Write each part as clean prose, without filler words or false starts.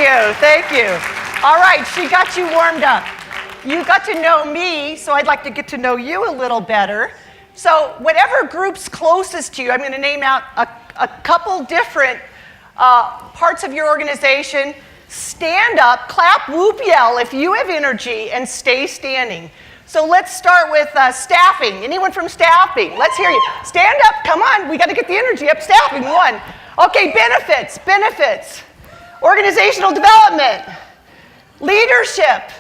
you. Thank you. All right, she got you warmed up. You got to know me, so I'd like to get to know you a little better. So whatever group's closest to you, I'm going to name out a couple different parts of your organization. Stand up, clap, whoop, yell if you have energy, and stay standing. So let's start with staffing. Anyone from staffing? Let's hear you. Stand up, come on, we got to get the energy up. Staffing, one. Okay, benefits. Organizational development. Leadership.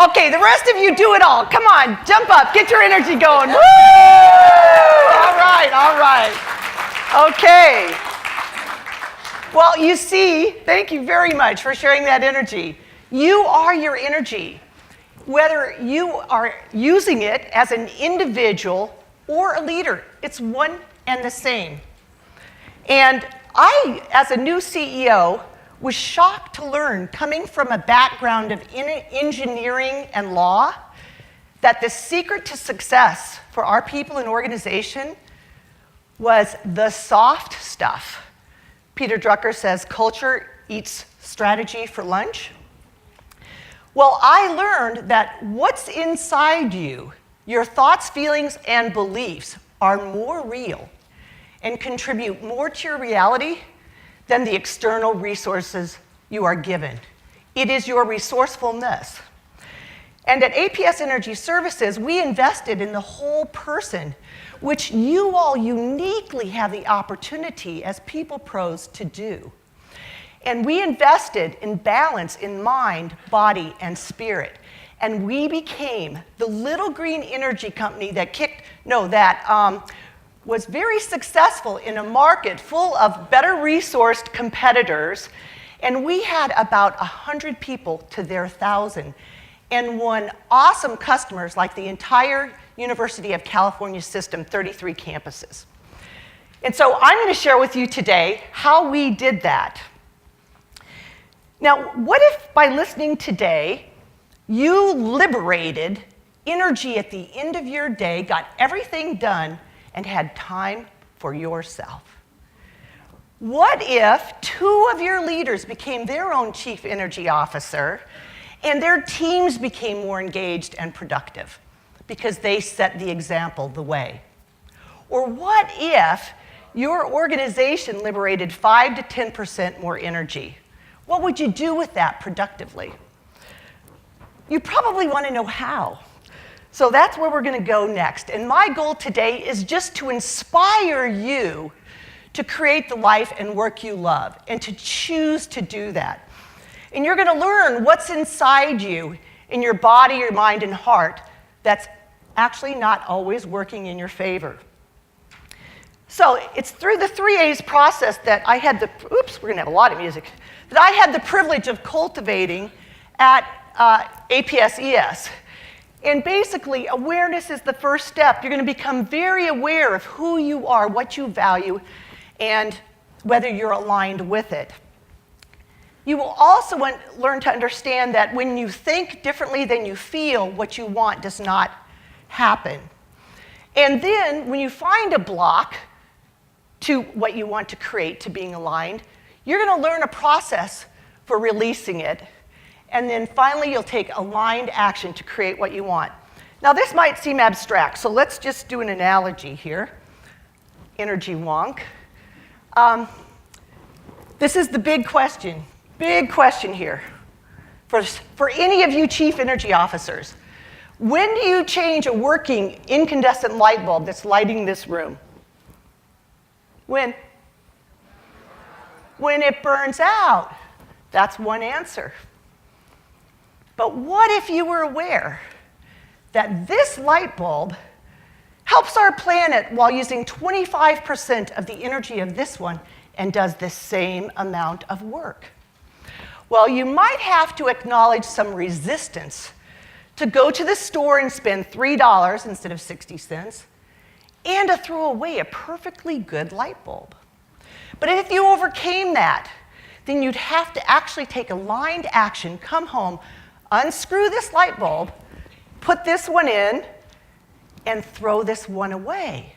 Okay, the rest of you do it all. Come on, jump up, get your energy going. Woo! All right. Okay. Well, you see, thank you very much for sharing that energy. You are your energy. Whether you are using it as an individual or a leader, it's one and the same. And I, as a new CEO, was shocked to learn, coming from a background of engineering and law, that the secret to success for our people and organization was the soft stuff. Peter Drucker says, culture eats strategy for lunch. Well, I learned that what's inside you, your thoughts, feelings, and beliefs, are more real and contribute more to your reality than the external resources you are given. It is your resourcefulness. And at APS Energy Services, we invested in the whole person, which you all uniquely have the opportunity as people pros to do. And we invested in balance in mind, body, and spirit. And we became the little green energy company that was very successful in a market full of better resourced competitors. And we had about 100 people to their 1,000 and won awesome customers like the entire University of California system, 33 campuses. And so I'm going to share with you today how we did that. Now, what if by listening today, you liberated energy at the end of your day, got everything done, and had time for yourself? What if 2 of your leaders became their own chief energy officer and their teams became more engaged and productive because they set the example, the way? Or what if your organization liberated 5 to 10% more energy? What would you do with that productively? You probably want to know how. So that's where we're going to go next. And my goal today is just to inspire you to create the life and work you love and to choose to do that. And you're going to learn what's inside you, in your body, your mind, and heart, that's actually not always working in your favor. So it's through the 3A's process that I had we're going to have a lot of music, that I had the privilege of cultivating at APS-ES. And basically, awareness is the first step. You're going to become very aware of who you are, what you value, and whether you're aligned with it. You will also learn to understand that when you think differently than you feel, what you want does not happen. And then, when you find a block to what you want to create, to being aligned, you're going to learn a process for releasing it. And then finally, you'll take aligned action to create what you want. Now, this might seem abstract, so let's just do an analogy here. Energy wonk. This is the big question here for any of you chief energy officers. When do you change a working incandescent light bulb that's lighting this room? When? When it burns out. That's one answer. But what if you were aware that this light bulb helps our planet while using 25% of the energy of this one and does the same amount of work? Well, you might have to acknowledge some resistance to go to the store and spend $3 instead of 60 cents and to throw away a perfectly good light bulb. But if you overcame that, then you'd have to actually take aligned action, come home, unscrew this light bulb, put this one in, and throw this one away,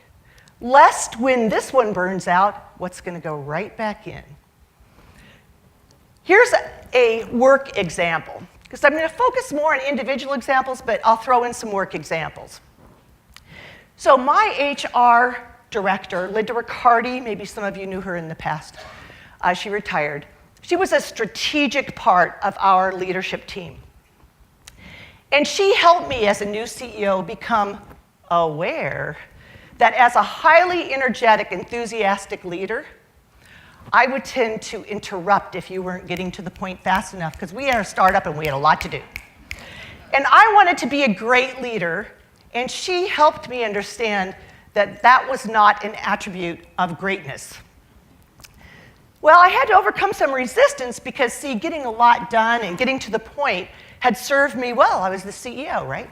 lest when this one burns out, what's going to go right back in? Here's a work example, because I'm going to focus more on individual examples, but I'll throw in some work examples. So my HR director, Linda Riccardi, maybe some of you knew her in the past. She retired. She was a strategic part of our leadership team. And she helped me as a new CEO become aware that as a highly energetic, enthusiastic leader, I would tend to interrupt if you weren't getting to the point fast enough, because we are a startup and we had a lot to do. And I wanted to be a great leader, and she helped me understand that that was not an attribute of greatness. Well, I had to overcome some resistance because, see, getting a lot done and getting to the point had served me well. I was the CEO, right?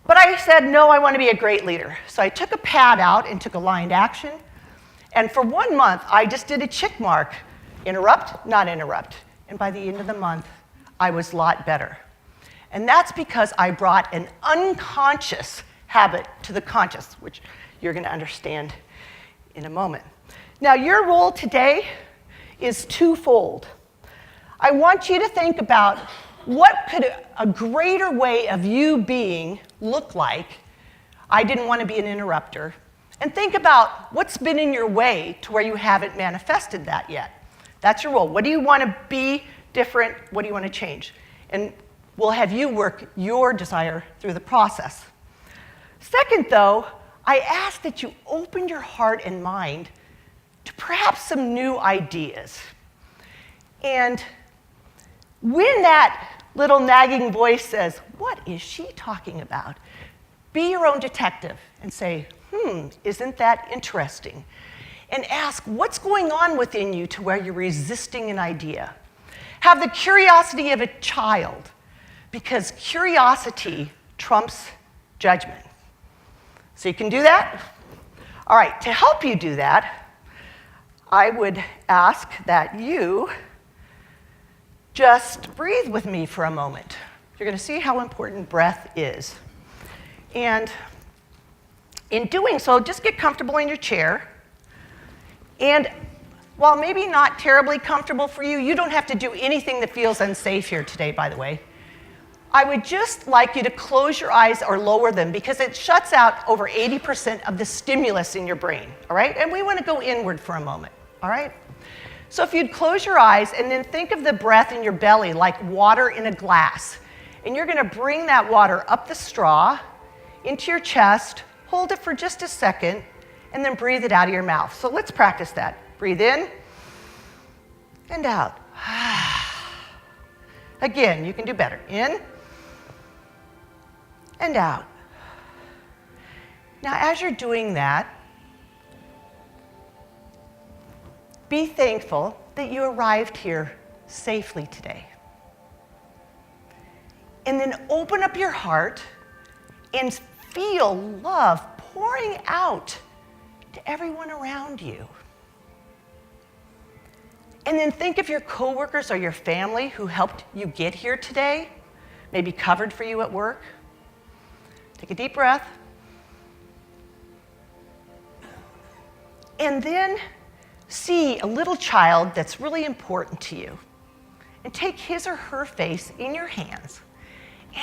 But I said, no, I want to be a great leader. So I took a pad out and took aligned action. And for 1 month, I just did a check mark. Interrupt, not interrupt. And by the end of the month, I was a lot better. And that's because I brought an unconscious habit to the conscious, which you're going to understand in a moment. Now, your role today is twofold. I want you to think about what could a greater way of you being look like. I didn't want to be an interrupter. And think about what's been in your way to where you haven't manifested that yet. That's your role. What do you want to be different? What do you want to change? And we'll have you work your desire through the process. Second, though, I ask that you open your heart and mind to perhaps some new ideas. And when that little nagging voice says, what is she talking about? Be your own detective and say, isn't that interesting? And ask, what's going on within you to where you're resisting an idea? Have the curiosity of a child, because curiosity trumps judgment. So you can do that? All right, to help you do that, I would ask that you just breathe with me for a moment. You're going to see how important breath is. And in doing so, just get comfortable in your chair. And while maybe not terribly comfortable for you, you don't have to do anything that feels unsafe here today, by the way. I would just like you to close your eyes or lower them, because it shuts out over 80% of the stimulus in your brain, all right? And we want to go inward for a moment, all right? So if you'd close your eyes and then think of the breath in your belly like water in a glass. And you're going to bring that water up the straw into your chest, hold it for just a second, and then breathe it out of your mouth. So let's practice that. Breathe in and out. Again, you can do better. In and out. Now, as you're doing that, be thankful that you arrived here safely today. And then open up your heart and feel love pouring out to everyone around you. And then think of your coworkers or your family who helped you get here today, maybe covered for you at work. Take a deep breath. And then see a little child that's really important to you. And take his or her face in your hands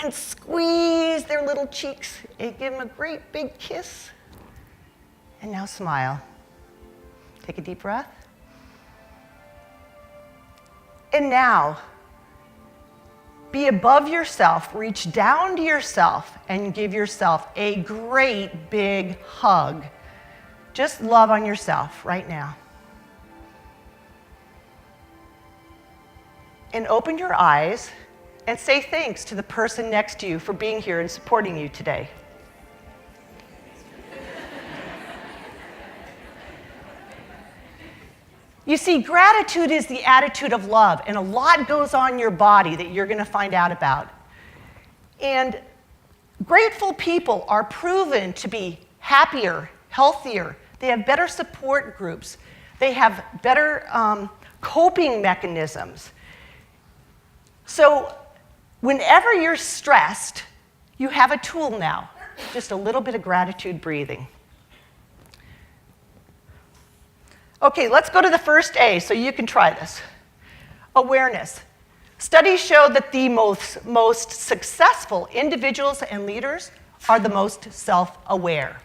and squeeze their little cheeks and give them a great big kiss. And now smile. Take a deep breath. And now, be above yourself, reach down to yourself, and give yourself a great big hug. Just love on yourself right now. And open your eyes and say thanks to the person next to you for being here and supporting you today. You see, gratitude is the attitude of love, and a lot goes on in your body that you're going to find out about. And grateful people are proven to be happier, healthier. They have better support groups. They have better coping mechanisms. So whenever you're stressed, you have a tool now, just a little bit of gratitude breathing. Okay, let's go to the first A so you can try this. Awareness. Studies show that the most successful individuals and leaders are the most self-aware.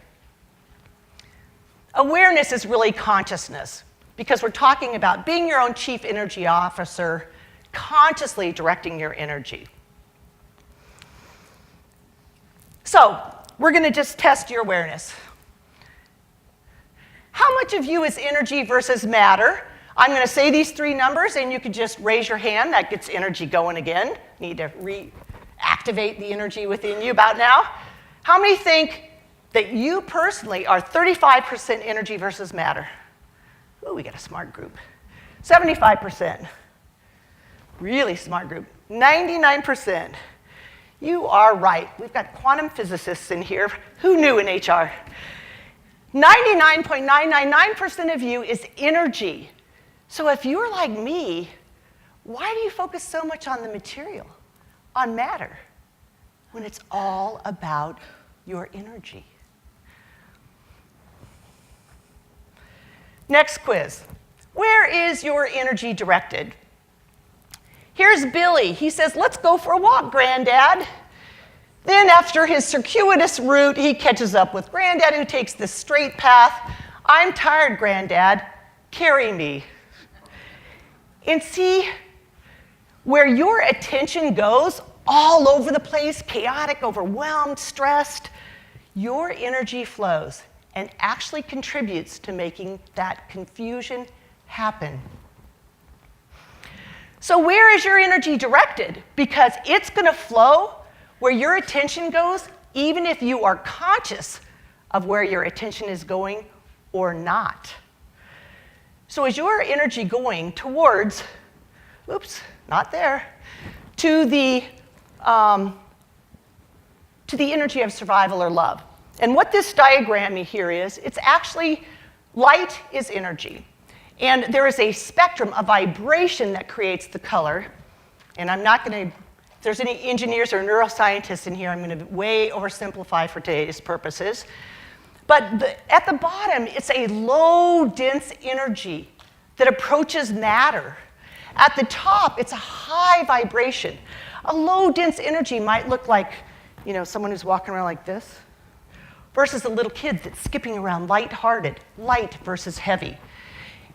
Awareness is really consciousness, because we're talking about being your own chief energy officer, consciously directing your energy. So, we're going to just test your awareness. How much of you is energy versus matter? I'm going to say these three numbers, and you can just raise your hand. That gets energy going again. Need to reactivate the energy within you about now. How many think that you personally are 35% energy versus matter? Ooh, we got a smart group. 75%. Really smart group. 99%. You are right. We've got quantum physicists in here. Who knew in HR? 99.999% of you is energy. So if you're like me, why do you focus so much on the material, on matter, when it's all about your energy? Next quiz. Where is your energy directed? Here's Billy. He says, let's go for a walk, Granddad. Then after his circuitous route, he catches up with Granddad, who takes the straight path. I'm tired, Granddad. Carry me. And see, where your attention goes, all over the place, chaotic, overwhelmed, stressed, your energy flows and actually contributes to making that confusion happen. So where is your energy directed? Because it's going to flow where your attention goes, even if you are conscious of where your attention is going or not. So is your energy going towards, oops, not there, to the energy of survival or love? And what this diagram here is, it's actually, light is energy. And there is a spectrum, a vibration that creates the color. And I'm not going to, if there's any engineers or neuroscientists in here, I'm going to way oversimplify for today's purposes. But at the bottom, it's a low, dense energy that approaches matter. At the top, it's a high vibration. A low, dense energy might look like, someone who's walking around like this, versus a little kid that's skipping around light-hearted, light versus heavy.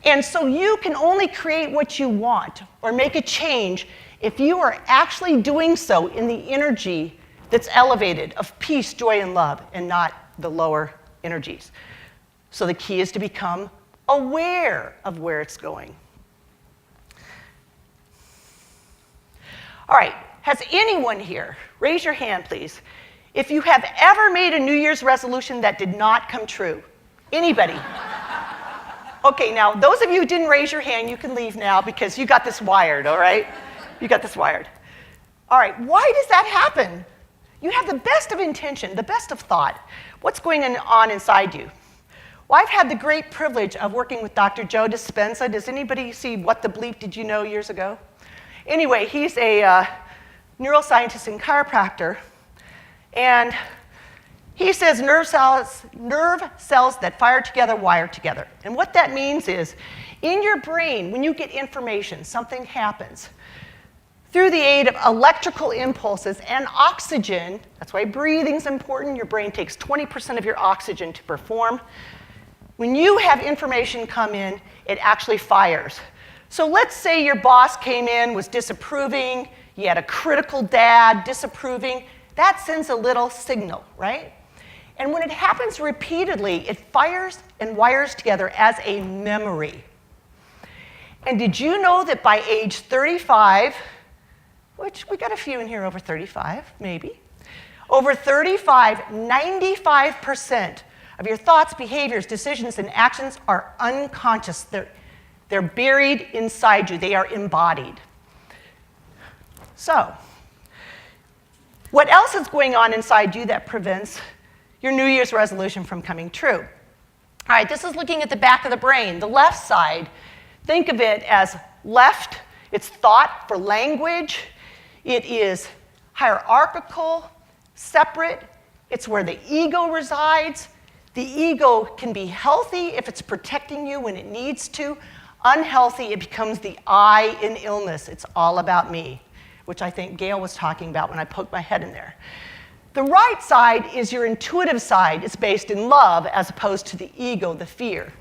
And so you can only create what you want or make a change if you are actually doing so in the energy that's elevated of peace, joy, and love, and not the lower energies. So the key is to become aware of where it's going. All right, has anyone here, raise your hand please, if you have ever made a New Year's resolution that did not come true? Anybody? Okay, now those of you who didn't raise your hand, you can leave now because you got this wired, all right? You got this wired. All right, why does that happen? You have the best of intention, the best of thought. What's going on inside you? Well, I've had the great privilege of working with Dr. Joe Dispenza. Does anybody see What the Bleep Did You Know years ago? Anyway, he's a neuroscientist and chiropractor, and he says nerve cells that fire together wire together. And what that means is, in your brain, when you get information, something happens. Through the aid of electrical impulses and oxygen, that's why breathing's important, your brain takes 20% of your oxygen to perform. When you have information come in, it actually fires. So let's say your boss came in, was disapproving, you had a critical dad disapproving, that sends a little signal, right? And when it happens repeatedly, it fires and wires together as a memory. And did you know that by age 35, which we got a few in here over 35, maybe, over 35, 95% of your thoughts, behaviors, decisions, and actions are unconscious. They're buried inside you. They are embodied. So, what else is going on inside you that prevents your New Year's resolution from coming true? All right, this is looking at the back of the brain. The left side, think of it as left. It's thought for language. It is hierarchical, separate. It's where the ego resides. The ego can be healthy if it's protecting you when it needs to. Unhealthy, it becomes the I in illness. It's all about me, which I think Gail was talking about when I poked my head in there. The right side is your intuitive side. It's based in love as opposed to the ego, the fear.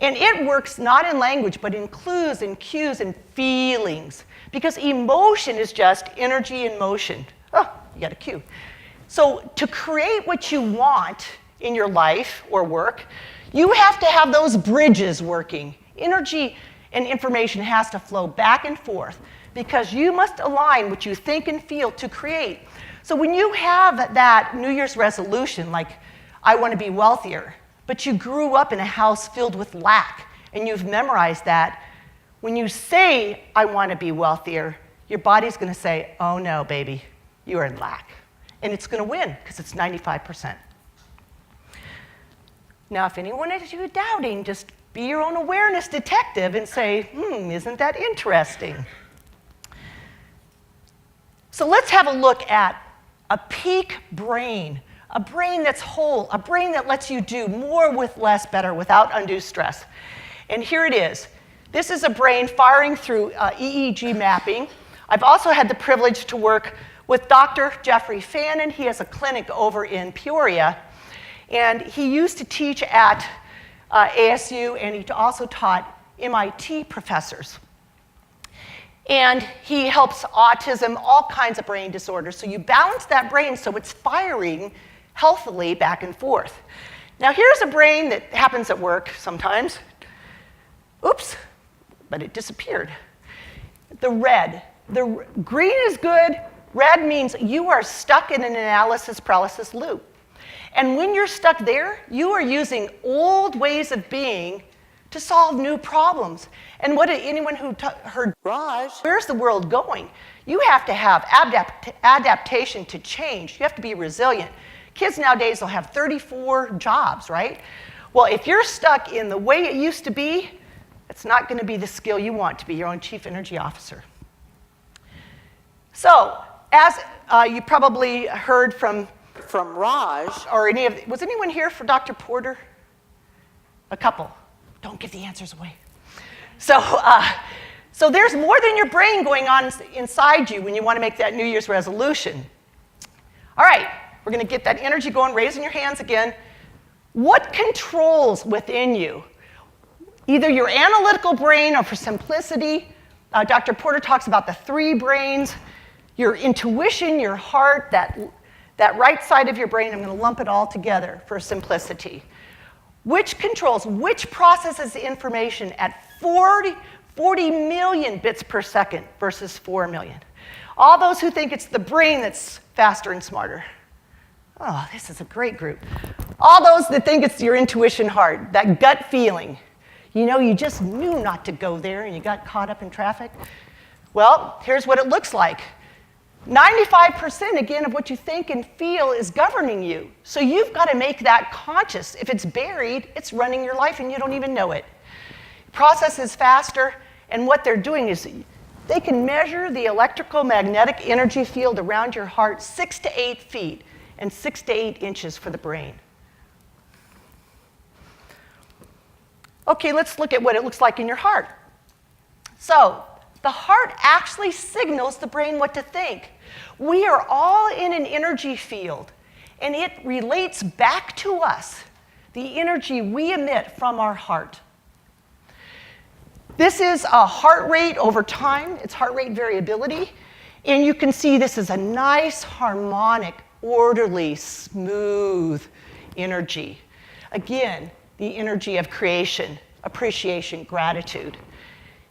And it works not in language, but in clues and cues and feelings. Because emotion is just energy in motion. Oh, you got a cue. So to create what you want in your life or work, you have to have those bridges working. Energy and information has to flow back and forth because you must align what you think and feel to create. So when you have that New Year's resolution, like, I want to be wealthier, but you grew up in a house filled with lack, and you've memorized that, when you say, I want to be wealthier, your body's going to say, oh no, baby, you are in lack. And it's going to win, because it's 95%. Now, if anyone is you doubting, just be your own awareness detective and say, isn't that interesting? So let's have a look at a peak brain, a brain that's whole, a brain that lets you do more with less better without undue stress. And here it is. This is a brain firing through EEG mapping. I've also had the privilege to work with Dr. Jeffrey Fannin. He has a clinic over in Peoria. And he used to teach at ASU, and he also taught MIT professors. And he helps autism, all kinds of brain disorders. So you balance that brain so it's firing healthily back and forth. Now here's a brain that happens at work sometimes. Oops, but it disappeared. The red. The green is good. Red means you are stuck in an analysis paralysis loop. And when you're stuck there, you are using old ways of being to solve new problems. And what did anyone who heard Raj, where's the world going? You have to have adaptation to change. You have to be resilient. Kids nowadays will have 34 jobs, right? Well, if you're stuck in the way it used to be, it's not going to be the skill you want to be your own chief energy officer. So, as you probably heard from Raj, or was anyone here for Dr. Porter? A couple. Don't give the answers away. So there's more than your brain going on inside you when you want to make that New Year's resolution. All right, we're going to get that energy going, raising your hands again. What controls within you? Either your analytical brain, or for simplicity, Dr. Porter talks about the 3 brains, your intuition, your heart, that right side of your brain. I'm going to lump it all together for simplicity. Which processes the information at 40 million bits per second versus 4 million? All those who think it's the brain that's faster and smarter. Oh, this is a great group. All those that think it's your intuition heart, that gut feeling. You know, you just knew not to go there and you got caught up in traffic. Well, here's what it looks like. 95% again of what you think and feel is governing you. So you've got to make that conscious. If it's buried, it's running your life and you don't even know it. Process is faster, and what they're doing is they can measure the electrical magnetic energy field around your heart 6 to 8 feet and 6 to 8 inches for the brain. Okay, let's look at what it looks like in your heart. So the heart actually signals the brain what to think. We are all in an energy field, and it relates back to us the energy we emit from our heart. This is a heart rate over time. It's heart rate variability. And you can see this is a nice, harmonic, orderly, smooth energy. Again, the energy of creation, appreciation, gratitude.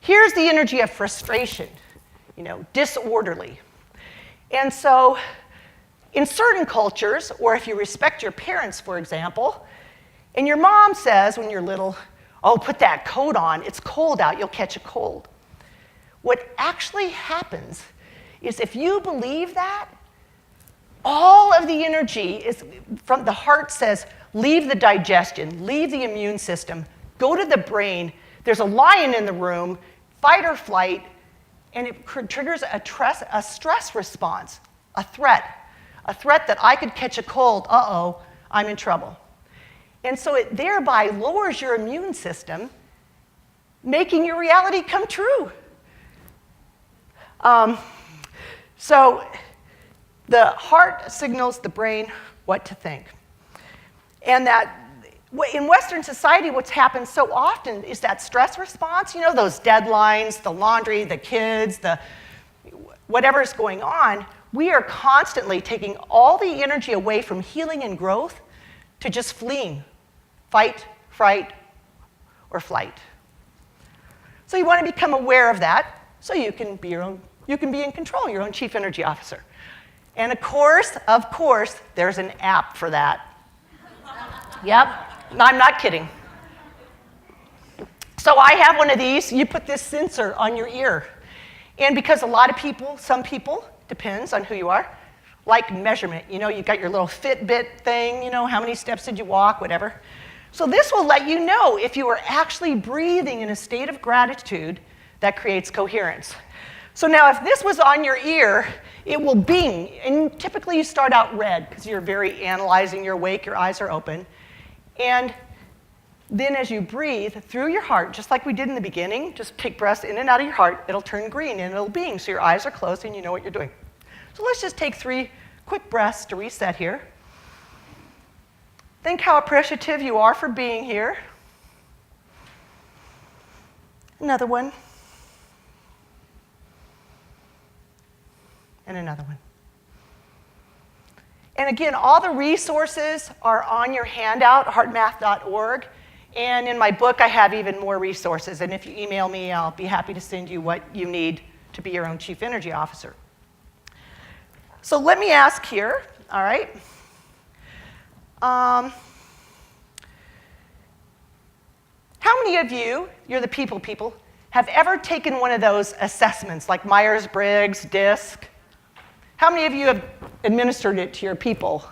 Here's the energy of frustration, disorderly. And so in certain cultures, or if you respect your parents, for example, and your mom says when you're little, oh, put that coat on, it's cold out, you'll catch a cold. What actually happens is if you believe that, all of the energy is from the heart says, leave the digestion, leave the immune system, go to the brain. There's a lion in the room, fight or flight, and it triggers a stress response, a threat that I could catch a cold, uh-oh, I'm in trouble. And so it thereby lowers your immune system, making your reality come true. So the heart signals the brain what to think. And that in Western society, what's happened so often is that stress response, you know, those deadlines, the laundry, the kids, the whatever's going on, we are constantly taking all the energy away from healing and growth to just fleeing, fight, fright, or flight. So you want to become aware of that so you can be in control, your own chief energy officer. And of course, there's an app for that. Yep, I'm not kidding. So I have one of these. You put this sensor on your ear. And because a lot of people, some people, depends on who you are, like measurement. You know, you got your little Fitbit thing, you know, how many steps did you walk, whatever. So this will let you know if you are actually breathing in a state of gratitude that creates coherence. So now if this was on your ear, it will bing. And typically you start out red because you're very analyzing, you're awake, your eyes are open. And then as you breathe through your heart, just like we did in the beginning, just take breaths in and out of your heart, it'll turn green and it'll bing. So your eyes are closed and you know what you're doing. So let's just take 3 quick breaths to reset here. Think how appreciative you are for being here. Another one. And another one. And again, all the resources are on your handout, heartmath.org. And in my book, I have even more resources. And if you email me, I'll be happy to send you what you need to be your own chief energy officer. So let me ask here, all right? How many of you, you're the people, have ever taken one of those assessments like Myers-Briggs, DISC? How many of you have administered it to your people?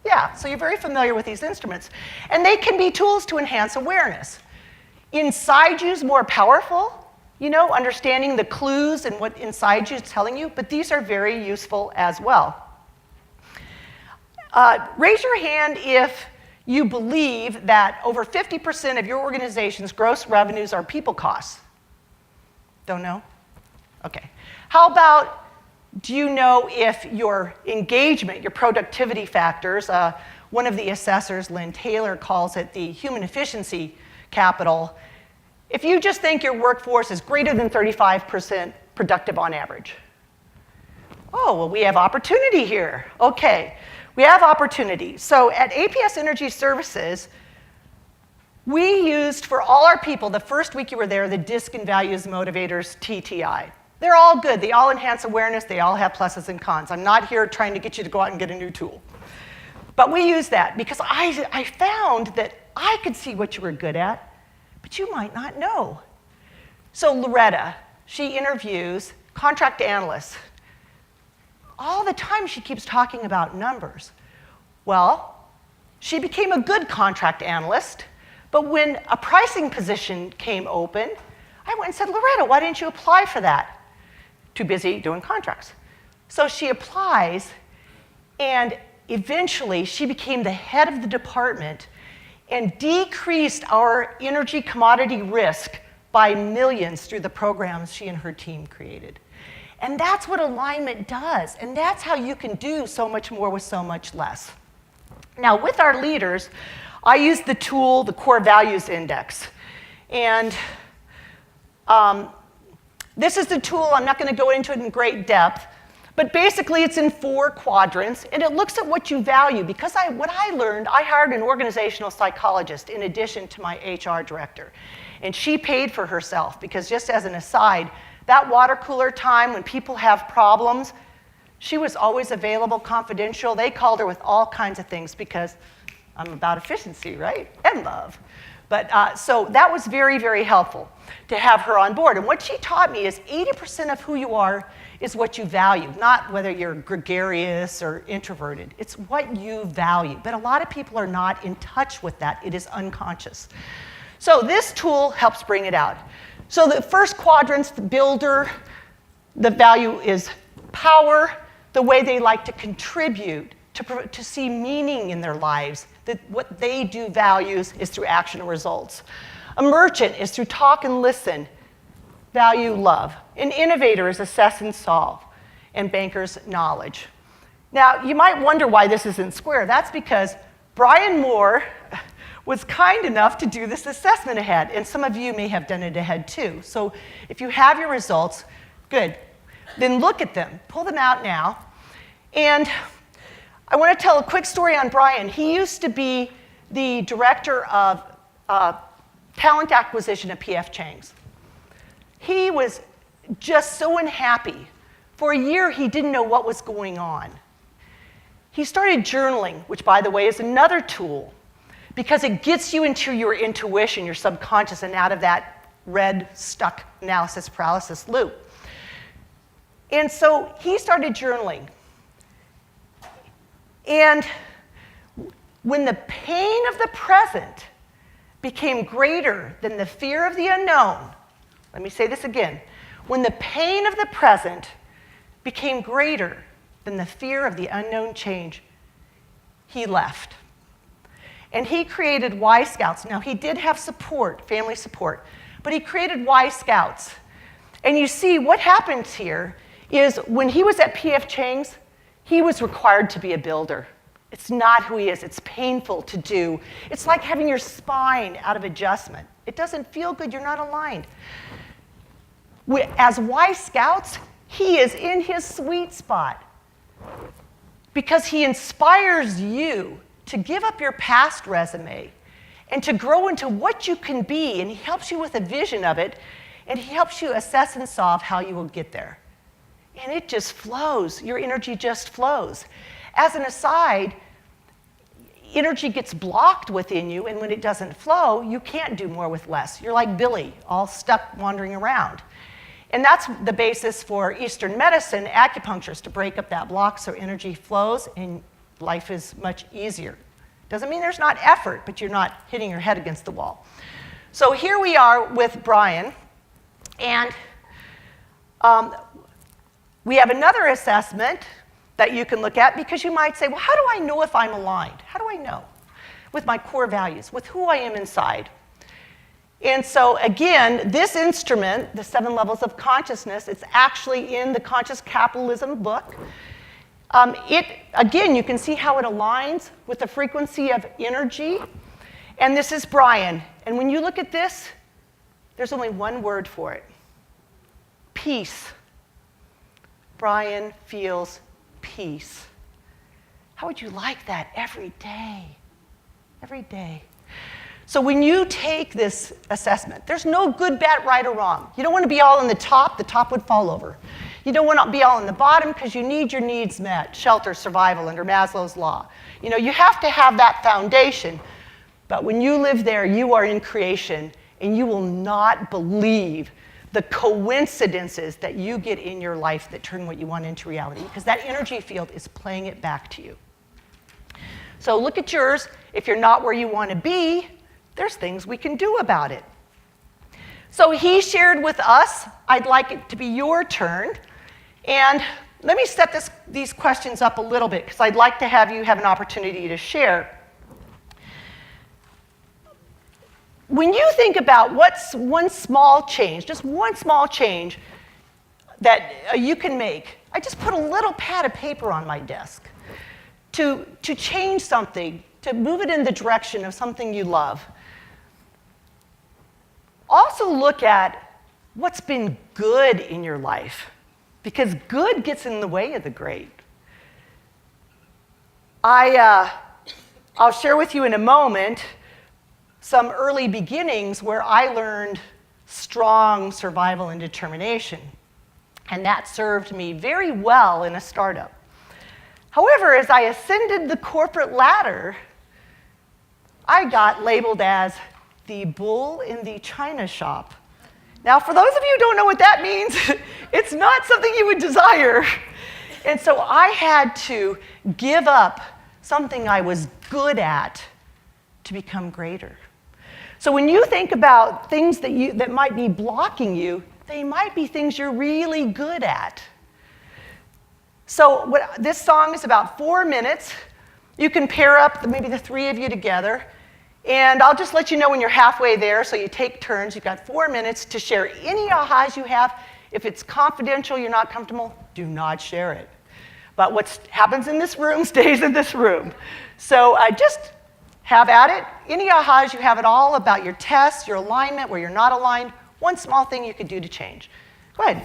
Yeah, so you're very familiar with these instruments. And they can be tools to enhance awareness. Inside you is more powerful, you know, understanding the clues and what inside you is telling you, but these are very useful as well. Raise your hand if you believe that over 50% of your organization's gross revenues are people costs. Don't know? Okay. How about, do you know if your engagement, your productivity factors, one of the assessors, Lynn Taylor, calls it the human efficiency capital, if you just think your workforce is greater than 35% productive on average? Oh, well, we have opportunity here. Okay, we have opportunity. So at APS Energy Services, we used for all our people, the first week you were there, the DISC and Values Motivators TTI. They're all good. They all enhance awareness. They all have pluses and cons. I'm not here trying to get you to go out and get a new tool. But we use that because I found that I could see what you were good at, but you might not know. So Loretta, she interviews contract analysts. All the time she keeps talking about numbers. Well, she became a good contract analyst, but when a pricing position came open, I went and said, Loretta, why didn't you apply for that? Too busy doing contracts. So she applies, and eventually she became the head of the department and decreased our energy commodity risk by millions through the programs she and her team created. And that's what alignment does, and that's how you can do so much more with so much less. Now, with our leaders, I use the tool, the Core Values Index. And this is the tool. I'm not going to go into it in great depth, but basically it's in 4 quadrants, and it looks at what you value. Because what I learned, I hired an organizational psychologist in addition to my HR director, and she paid for herself because, just as an aside, that water cooler time when people have problems, she was always available, confidential. They called her with all kinds of things because I'm about efficiency, right? And love. But so that was very, very helpful to have her on board. And what she taught me is 80% of who you are is what you value, not whether you're gregarious or introverted. It's what you value. But a lot of people are not in touch with that. It is unconscious. So this tool helps bring it out. So the first quadrant's the builder. The value is power, the way they like to contribute, to see meaning in their lives, that what they do values is through action and results. A merchant is through talk and listen, value love. An innovator is assess and solve, and bankers knowledge. Now, you might wonder why this isn't square. That's because Brian Moore was kind enough to do this assessment ahead, and some of you may have done it ahead too. So if you have your results, good. Then look at them. Pull them out now. And I want to tell a quick story on Brian. He used to be the director of talent acquisition at P.F. Chang's. He was just so unhappy. For a year, he didn't know what was going on. He started journaling, which, by the way, is another tool, because it gets you into your intuition, your subconscious, and out of that red, stuck analysis paralysis loop. And so he started journaling. And when the pain of the present became greater than the fear of the unknown, let me say this again. When the pain of the present became greater than the fear of the unknown change, he left. And he created Y Scouts. Now, he did have support, family support, but he created Y Scouts. And you see, what happens here is when he was at P.F. Chang's, he was required to be a builder. It's not who he is. It's painful to do. It's like having your spine out of adjustment. It doesn't feel good. You're not aligned. As Y Scouts, he is in his sweet spot because he inspires you to give up your past resume and to grow into what you can be, and he helps you with a vision of it, and he helps you assess and solve how you will get there. And it just flows. Your energy just flows. As an aside, energy gets blocked within you, and when it doesn't flow, you can't do more with less. You're like Billy, all stuck wandering around. And that's the basis for Eastern medicine, acupuncture, is to break up that block so energy flows and life is much easier. Doesn't mean there's not effort, but you're not hitting your head against the wall. So here we are with Brian, and we have another assessment that you can look at, because you might say, well, how do I know if I'm aligned? How do I know? With my core values, with who I am inside. And so again, this instrument, the 7 levels of consciousness, it's actually in the Conscious Capitalism book. Again, you can see how it aligns with the frequency of energy. And this is Brian. And when you look at this, there's only one word for it: peace. Brian feels peace. How would you like that every day? Every day. So when you take this assessment, there's no good, bad, right, or wrong. You don't want to be all in the top would fall over. You don't want to be all in the bottom because you need your needs met, shelter, survival under Maslow's law. You know, you have to have that foundation, but when you live there, you are in creation, and you will not believe the coincidences that you get in your life that turn what you want into reality, because that energy field is playing it back to you. So look at yours. If you're not where you want to be, there's things we can do about it. So he shared with us, I'd like it to be your turn. And let me set these questions up a little bit, because I'd like to have you have an opportunity to share. When you think about what's one small change, just one small change that you can make, I just put a little pad of paper on my desk to change something, to move it in the direction of something you love. Also look at what's been good in your life, because good gets in the way of the great. I'll share with you in a moment some early beginnings where I learned strong survival and determination, and that served me very well in a startup. However, as I ascended the corporate ladder, I got labeled as the bull in the china shop. Now, for those of you who don't know what that means, it's not something you would desire. And so I had to give up something I was good at to become greater. So when you think about things that might be blocking you, they might be things you're really good at. So this song is about 4 minutes. You can pair up maybe the 3 of you together. And I'll just let you know when you're halfway there, so you take turns. You've got 4 minutes to share any ahas you have. If it's confidential, you're not comfortable, do not share it. But what happens in this room stays in this room. So just have at it. Any ahas you have at all about your tests, your alignment, where you're not aligned, one small thing you could do to change. Go ahead.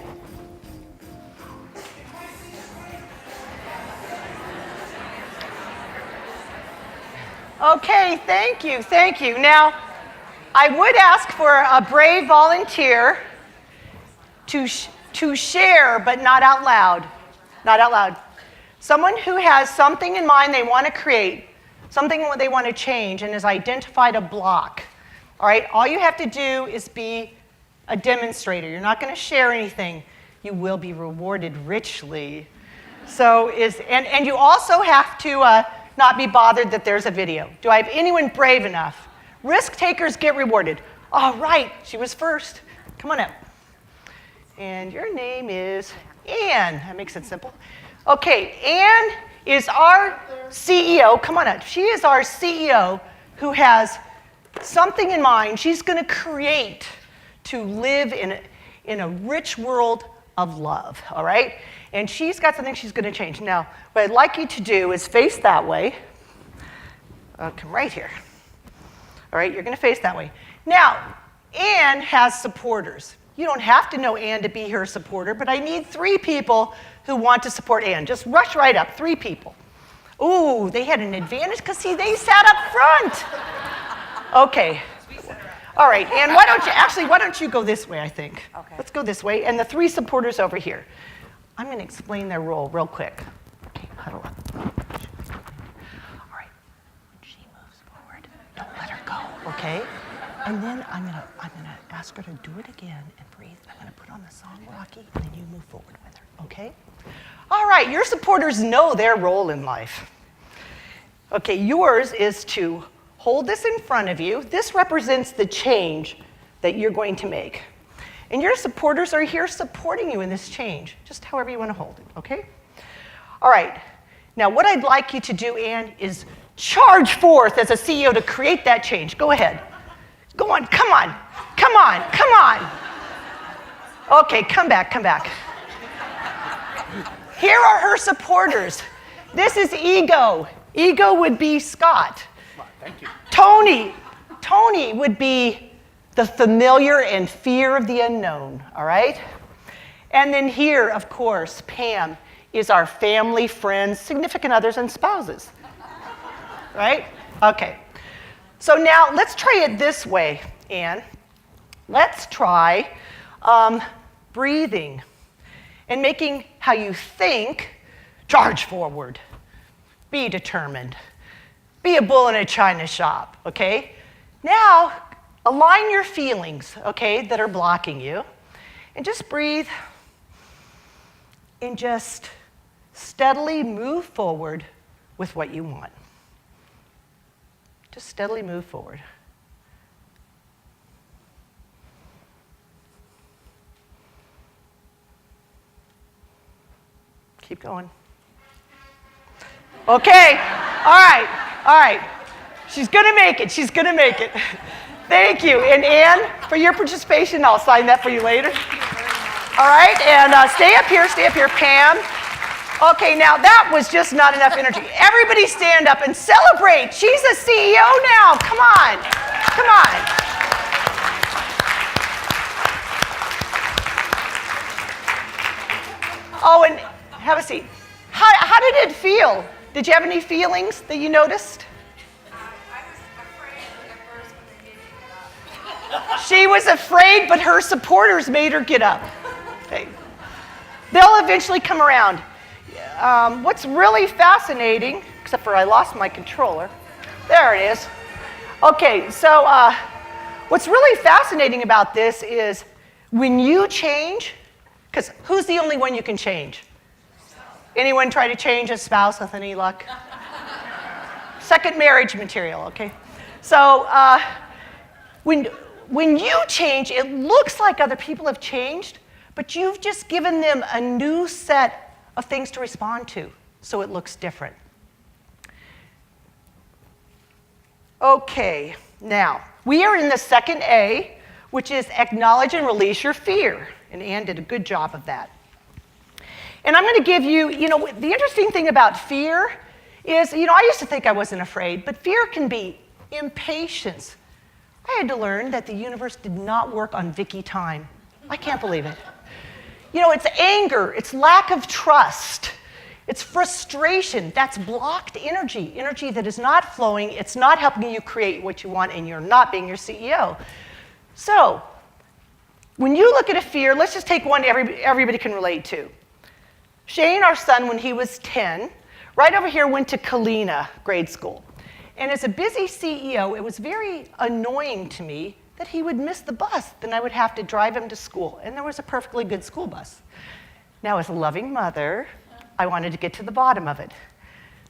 Okay, thank you, thank you. Now, I would ask for a brave volunteer to share, but not out loud. Not out loud. Someone who has something in mind they want to create, something they want to change, and has identified a block. All right, all you have to do is be a demonstrator. You're not going to share anything. You will be rewarded richly. So and you also have to not be bothered that there's a video. Do I have anyone brave enough? Risk takers get rewarded. All right, she was first. Come on up. And your name is Anne. That makes it simple. Okay, Anne is our CEO. Come on up. She is our CEO who has something in mind she's going to create to live in a rich world of love, all right? And she's got something she's going to change. Now, what I'd like you to do is face that way. Come right here. All right, you're going to face that way. Now, Anne has supporters. You don't have to know Anne to be her supporter, but I need 3 people who want to support Anne. Just rush right up, 3 people. Ooh, they had an advantage because, see, they sat up front. Okay. All right, Anne, why don't you go this way, I think. Okay. Let's go this way, and the 3 supporters over here. I'm going to explain their role real quick. Okay, huddle up. All right, when she moves forward, don't let her go, okay? And then I'm gonna ask her to do it again and breathe. I'm gonna put on the song Rocky, and then you move forward with her, okay? All right, your supporters know their role in life. Okay, yours is to hold this in front of you. This represents the change that you're going to make. And your supporters are here supporting you in this change, just however you want to hold it, okay? All right, now what I'd like you to do, Anne, is charge forth as a CEO to create that change. Go ahead. Go on, come on, come on, come on. Okay, come back, come back. Here are her supporters. This is Ego. Ego would be Scott. Thank you. Tony would be the familiar and fear of the unknown, all right? And then here, of course, Pam is our family, friends, significant others, and spouses, right? Okay. So now let's try it this way, Anne. Let's try breathing and making how you think charge forward. Be determined. Be a bull in a china shop, okay? Now, align your feelings, okay, that are blocking you, and just breathe and just steadily move forward with what you want. Just steadily move forward. Keep going. Okay, all right. She's gonna make it, she's gonna make it. Thank you, and Anne, for your participation, I'll sign that for you later. All right, and stay up here, Pam. Okay, now that was just not enough energy. Everybody stand up and celebrate. She's a CEO now, come on, come on. Oh, and have a seat. How did it feel? Did you have any feelings that you noticed? I was afraid at first when they made me get up. She was afraid, but her supporters made her get up. Okay. They'll eventually come around. What's really fascinating, except for I lost my controller. There it is. Okay, so what's really fascinating about this is when you change, because who's the only one you can change? Anyone try to change a spouse with any luck? Second marriage material, okay? So when you change, it looks like other people have changed, but you've just given them a new set of things to respond to, so it looks different. Okay. Now, we are in the second A, which is acknowledge and release your fear. And Anne did a good job of that. And I'm going to give you, the interesting thing about fear is, I used to think I wasn't afraid, but fear can be impatience. I had to learn that the universe did not work on Vicki time. I can't believe it. It's anger, it's lack of trust, it's frustration. That's blocked energy that is not flowing, it's not helping you create what you want, and you're not being your CEO. So, when you look at a fear, let's just take one everybody can relate to. Shane, our son, when he was 10, right over here went to Kalina grade school. And as a busy CEO, it was very annoying to me that he would miss the bus. Then I would have to drive him to school. And there was a perfectly good school bus. Now, as a loving mother, I wanted to get to the bottom of it.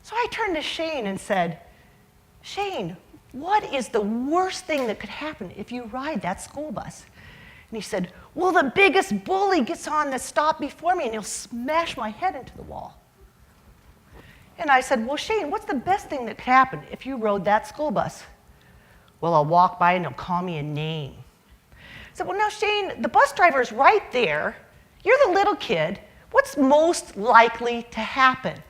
So I turned to Shane and said, Shane, what is the worst thing that could happen if you ride that school bus? And he said, well, the biggest bully gets on the stop before me and he'll smash my head into the wall. And I said, well, Shane, what's the best thing that could happen if you rode that school bus? Well, I'll walk by and he'll call me a name. I said, well, now, Shane, the bus driver is right there. You're the little kid. What's most likely to happen?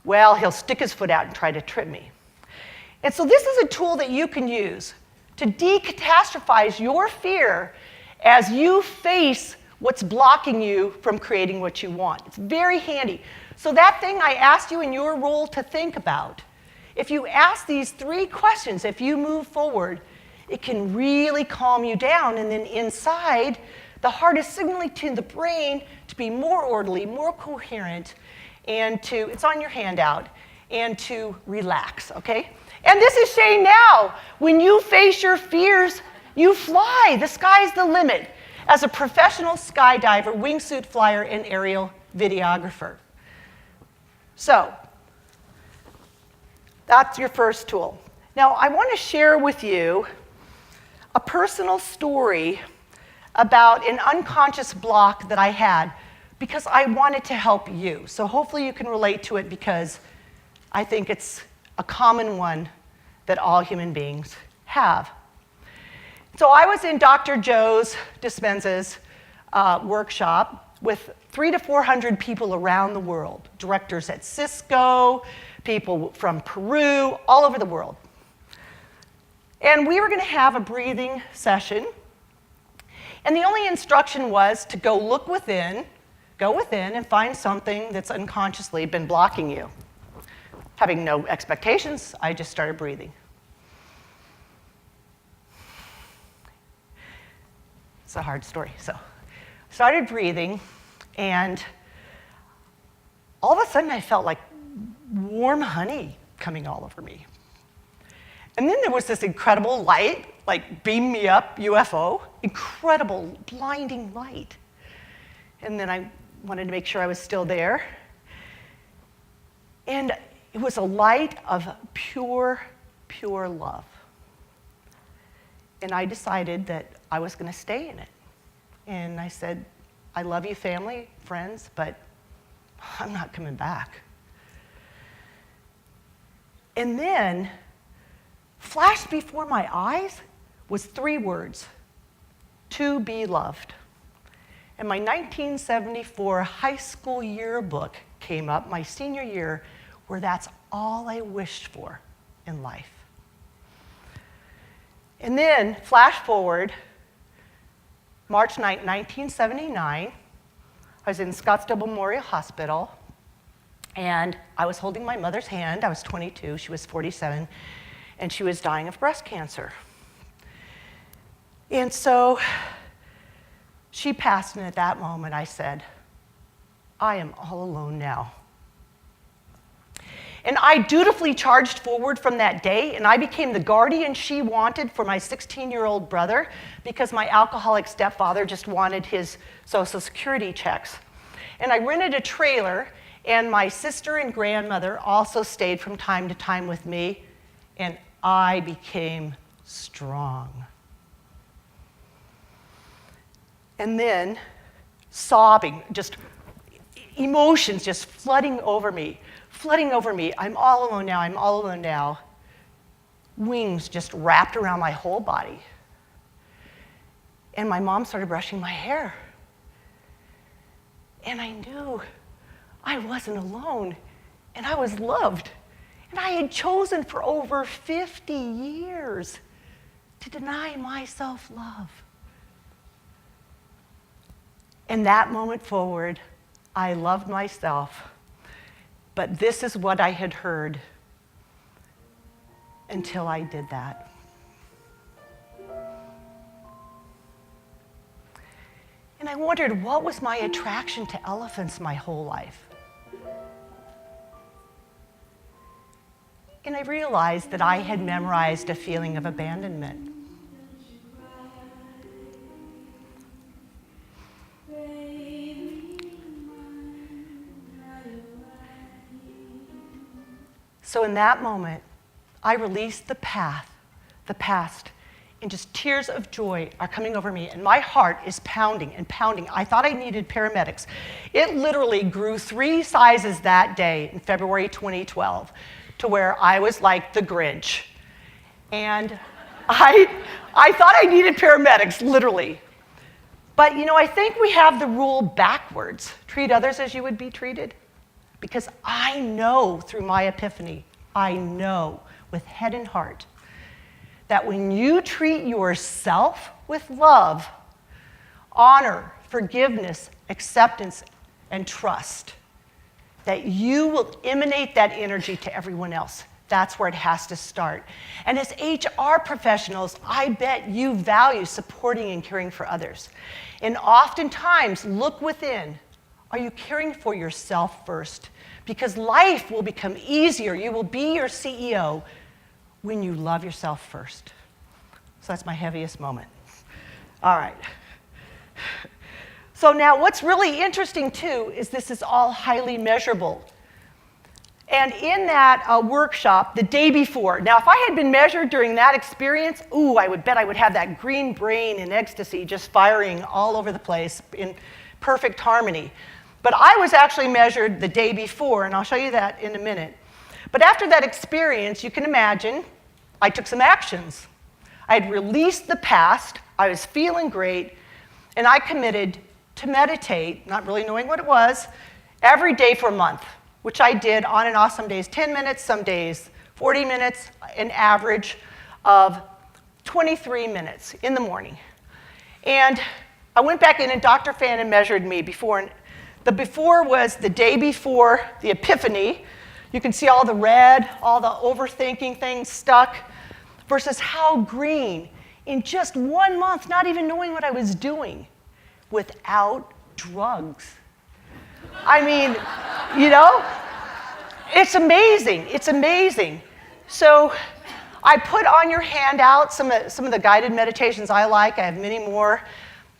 Well, he'll stick his foot out and try to trip me. And so this is a tool that you can use to decatastrophize your fear as you face what's blocking you from creating what you want. It's very handy. So that thing I asked you in your role to think about, if you ask these 3 questions, if you move forward, it can really calm you down. And then inside, the heart is signaling to the brain to be more orderly, more coherent, and it's on your handout, and to relax, okay? And this is Shane now. When you face your fears, you fly. The sky's the limit. As a professional skydiver, wingsuit flyer, and aerial videographer. So, that's your first tool. Now, I want to share with you a personal story about an unconscious block that I had because I wanted to help you. So hopefully you can relate to it because I think it's a common one that all human beings have. So I was in Dr. Joe Dispenza's workshop with 300 to 400 people around the world, directors at Cisco, people from Peru, all over the world. And we were going to have a breathing session. And the only instruction was to go look within, go within and find something that's unconsciously been blocking you. Having no expectations, I just started breathing. It's a hard story. So I started breathing, and all of a sudden I felt like warm honey coming all over me. And then there was this incredible light, like beam me up UFO, incredible blinding light. And then I wanted to make sure I was still there. And it was a light of pure, pure love. And I decided that I was going to stay in it. And I said, I love you, family, friends, but I'm not coming back. And then, flashed before my eyes was 3 words: to be loved. And my 1974 high school yearbook came up, my senior year, where that's all I wished for in life. And then, flash forward, March 9, 1979, I was in Scottsdale Memorial Hospital, and I was holding my mother's hand. I was 22, she was 47, and she was dying of breast cancer. And so she passed, and at that moment I said, I am all alone now. And I dutifully charged forward from that day, and I became the guardian she wanted for my 16-year-old brother because my alcoholic stepfather just wanted his Social Security checks. And I rented a trailer, and my sister and grandmother also stayed from time to time with me, and I became strong. And then, sobbing, just emotions just flooding over me. I'm all alone now, I'm all alone now. wings just wrapped around my whole body. And my mom started brushing my hair. And I knew I wasn't alone, and I was loved. And I had chosen for over 50 years to deny myself love. And that moment forward, I loved myself. But this is what I had heard until I did that. And I wondered, what was my attraction to elephants my whole life? And I realized that I had memorized a feeling of abandonment. So in that moment, I released the past, and just tears of joy are coming over me, and my heart is pounding and pounding. I thought I needed paramedics. It literally grew 3 sizes that day in February 2012 to where I was like the Grinch. And I thought I needed paramedics, literally. But I think we have the rule backwards. Treat others as you would be treated. Because I know through my epiphany, I know with head and heart, that when you treat yourself with love, honor, forgiveness, acceptance, and trust, that you will emanate that energy to everyone else. That's where it has to start. And as HR professionals, I bet you value supporting and caring for others. And oftentimes, look within. Are you caring for yourself first? Because life will become easier. You will be your CEO when you love yourself first. So that's my heaviest moment. All right. So now what's really interesting too is this is all highly measurable. And in that workshop, the day before, now if I had been measured during that experience, I would bet I would have that green brain in ecstasy just firing all over the place in perfect harmony. But I was actually measured the day before, and I'll show you that in a minute. But after that experience, you can imagine, I took some actions. I had released the past, I was feeling great, and I committed to meditate, not really knowing what it was, every day for a month, which I did on and off, some days 10 minutes, some days 40 minutes, an average of 23 minutes in the morning. And I went back in, and Dr. Fannin measured me before. And the before was the day before the epiphany. You can see all the red, all the overthinking things stuck, versus how green in just 1 month, not even knowing what I was doing, without drugs. I mean, it's amazing. It's amazing. So I put on your handout some of the guided meditations I like. I have many more.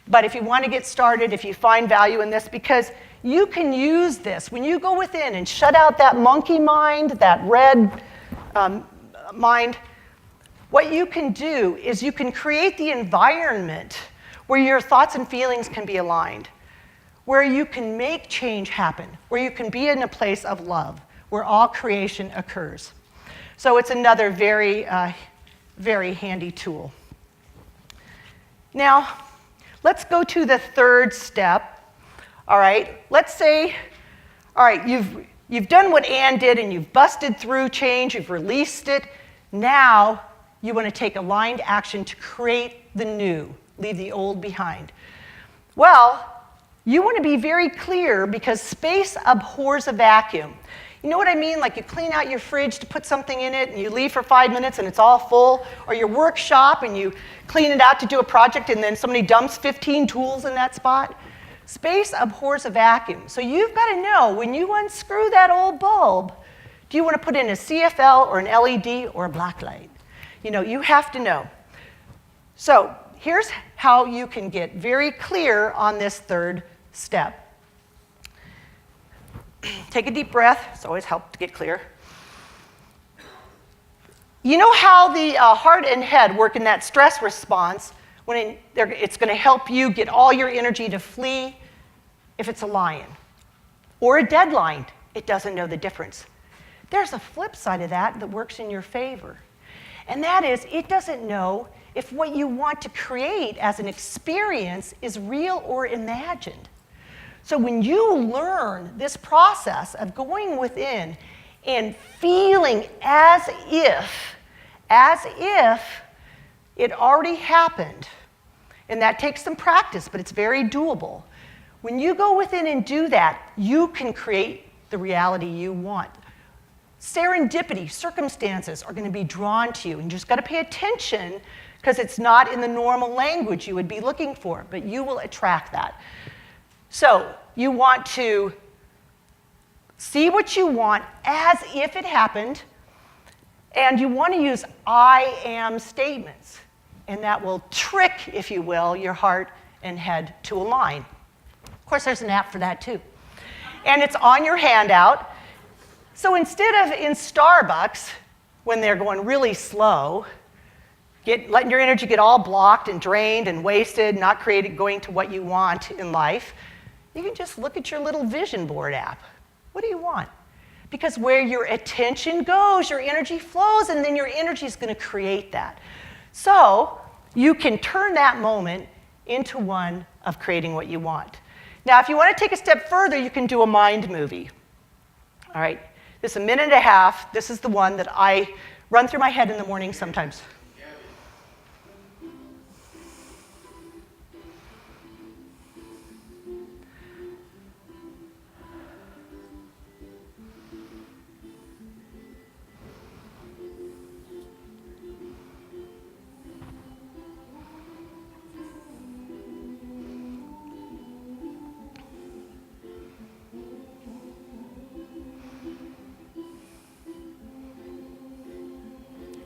But if you want to get started, if you find value in this, because you can use this when you go within and shut out that monkey mind, that red mind. What you can do is you can create the environment where your thoughts and feelings can be aligned, where you can make change happen, where you can be in a place of love, where all creation occurs. So it's another very, very handy tool. Now, let's go to the third step. All right, let's say, all right, you've done what Anne did and you've busted through change, you've released it. Now you want to take aligned action to create the new, leave the old behind. Well, you want to be very clear because space abhors a vacuum. You know what I mean? Like you clean out your fridge to put something in it and you leave for 5 minutes and it's all full, or your workshop and you clean it out to do a project and then somebody dumps 15 tools in that spot. Space abhors a vacuum. So you've got to know when you unscrew that old bulb, do you want to put in a CFL or an LED or a black light? You have to know. So here's how you can get very clear on this third step. Take a deep breath. It's always helpful to get clear. You know how the heart and head work in that stress response when it's going to help you get all your energy to flee if it's a lion or a dead lion. It doesn't know the difference. There's a flip side of that that works in your favor. And that is, it doesn't know if what you want to create as an experience is real or imagined. So when you learn this process of going within and feeling as if it already happened, and that takes some practice, but it's very doable. When you go within and do that, you can create the reality you want. Serendipity, circumstances are going to be drawn to you, and you just got to pay attention because it's not in the normal language you would be looking for, but you will attract that. So you want to see what you want as if it happened, and you want to use I am statements, and that will trick, if you will, your heart and head to align. Of course, there's an app for that too. And it's on your handout. So instead of in Starbucks, when they're going really slow, letting your energy get all blocked and drained and wasted, not going to what you want in life, you can just look at your little vision board app. What do you want? Because where your attention goes, your energy flows, and then your energy is going to create that. So you can turn that moment into one of creating what you want. Now, if you want to take a step further, you can do a mind movie. All right, this is 1.5 minutes. This is the one that I run through my head in the morning sometimes.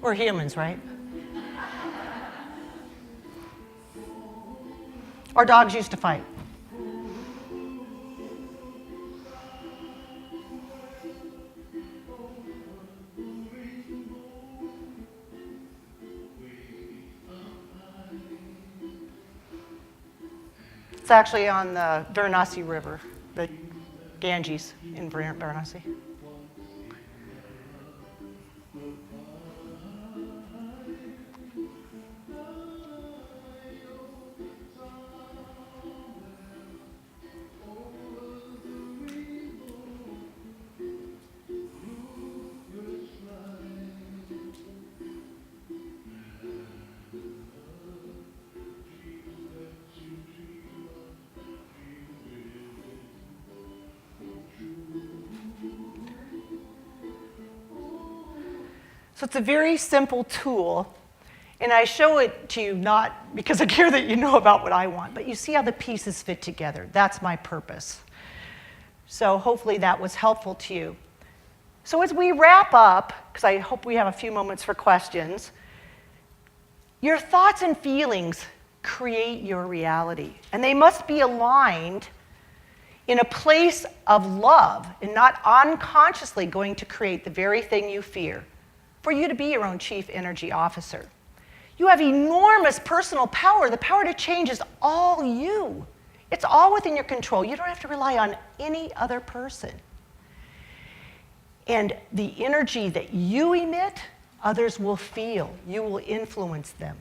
We're humans, right? Our dogs used to fight. It's actually on the Varanasi River, the Ganges in Varanasi. So it's a very simple tool, and I show it to you not because I care that you know about what I want, but you see how the pieces fit together. That's my purpose. So hopefully that was helpful to you. So as we wrap up, because I hope we have a few moments for questions, your thoughts and feelings create your reality, and they must be aligned in a place of love and not unconsciously going to create the very thing you fear. For you to be your own chief energy officer. You have enormous personal power. The power to change is all you. It's all within your control. You don't have to rely on any other person. And the energy that you emit, others will feel. You will influence them.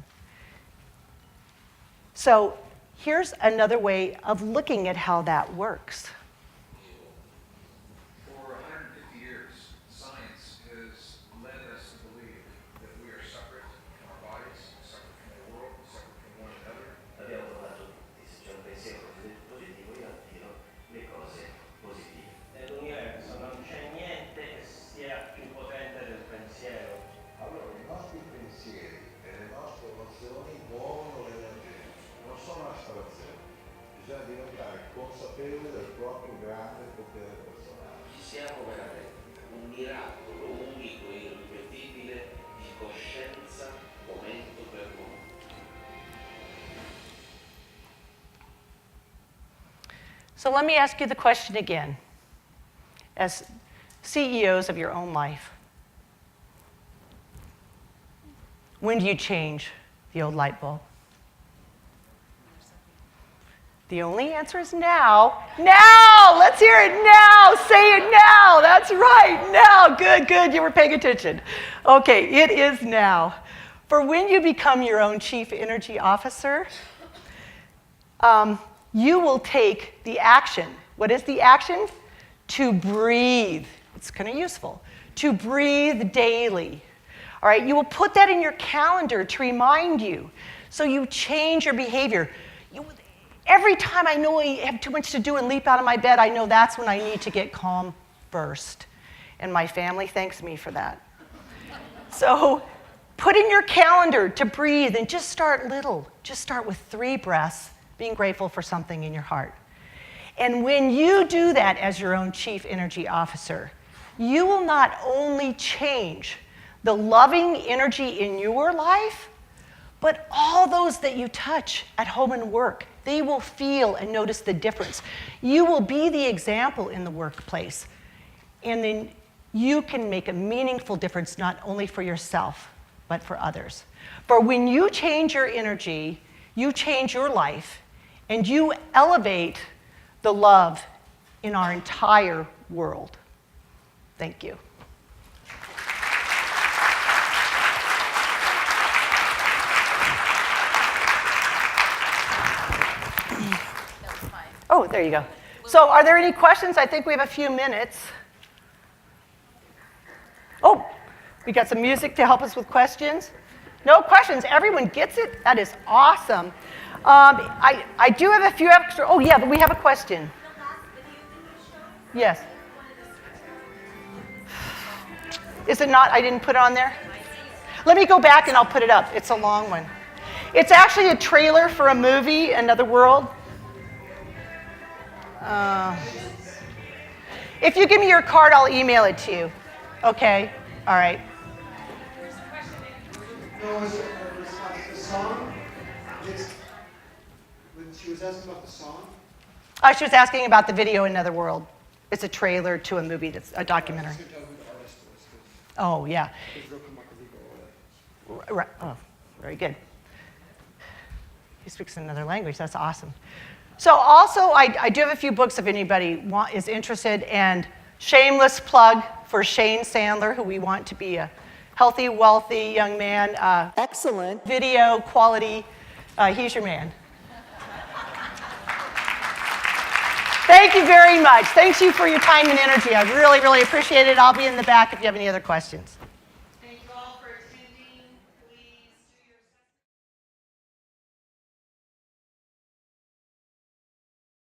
So here's another way of looking at how that works. For 150 years, science has led us to believe that we are separate from our bodies, separate from the world, separate from one another. Abbiamo trovato tutti, se c'è un pensiero positivo io attiro le cose positive. Nell'universo non c'è niente che sia più potente del pensiero. Allora, i nostri pensieri e le nostre emozioni muovono l'energia, non sono astrazioni. Bisogna diventare consapevoli del proprio grande potere personale. Ci siamo veramente un miracolo unico e irripetibile di coscienza momento per momento. So let me ask you the question again. As CEOs of your own life, when do you change the old light bulb? The only answer is now. Now! Let's hear it now! Say it now! That's right, now! Good, good, you were paying attention. Okay, it is now. For when you become your own Chief Energy Officer, you will take the action. What is the action? To breathe. It's kind of useful. To breathe daily. All right, you will put that in your calendar to remind you. So you change your behavior. Every time I know I have too much to do and leap out of my bed, I know that's when I need to get calm first. And my family thanks me for that. So put in your calendar to breathe and just start little. Just start with 3 breaths, being grateful for something in your heart. And when you do that as your own Chief Energy Officer, you will not only change the loving energy in your life, but all those that you touch at home and work, they will feel and notice the difference. You will be the example in the workplace. And then you can make a meaningful difference not only for yourself, but for others. For when you change your energy, you change your life, and you elevate the love in our entire world. Thank you. Oh, there you go. So are there any questions? I think we have a few minutes. Oh, we got some music to help us with questions. No questions. Everyone gets it? That is awesome. I do have a few extra. Oh, yeah, but we have a question. The last video that you showed, Yes. one of the Is it not? I didn't put it on there? Let me go back and I'll put it up. It's a long one. It's actually a trailer for a movie, Another World. If you give me your card, I'll email it to you. Okay? All right. No, was it the song? When she was asking about the song? She was asking about the video Another World. It's a trailer to a movie that's a documentary. I was going to tell who the artist was. Oh, yeah. Because Rocco Macaligo or whatever. Right. Oh, very good. He speaks another language. That's awesome. So also, I do have a few books if anybody is interested. And shameless plug for Shane Sandler, who we want to be a healthy, wealthy young man. Excellent video quality. He's your man. Thank you very much. Thank you for your time and energy. I really, really appreciate it. I'll be in the back if you have any other questions.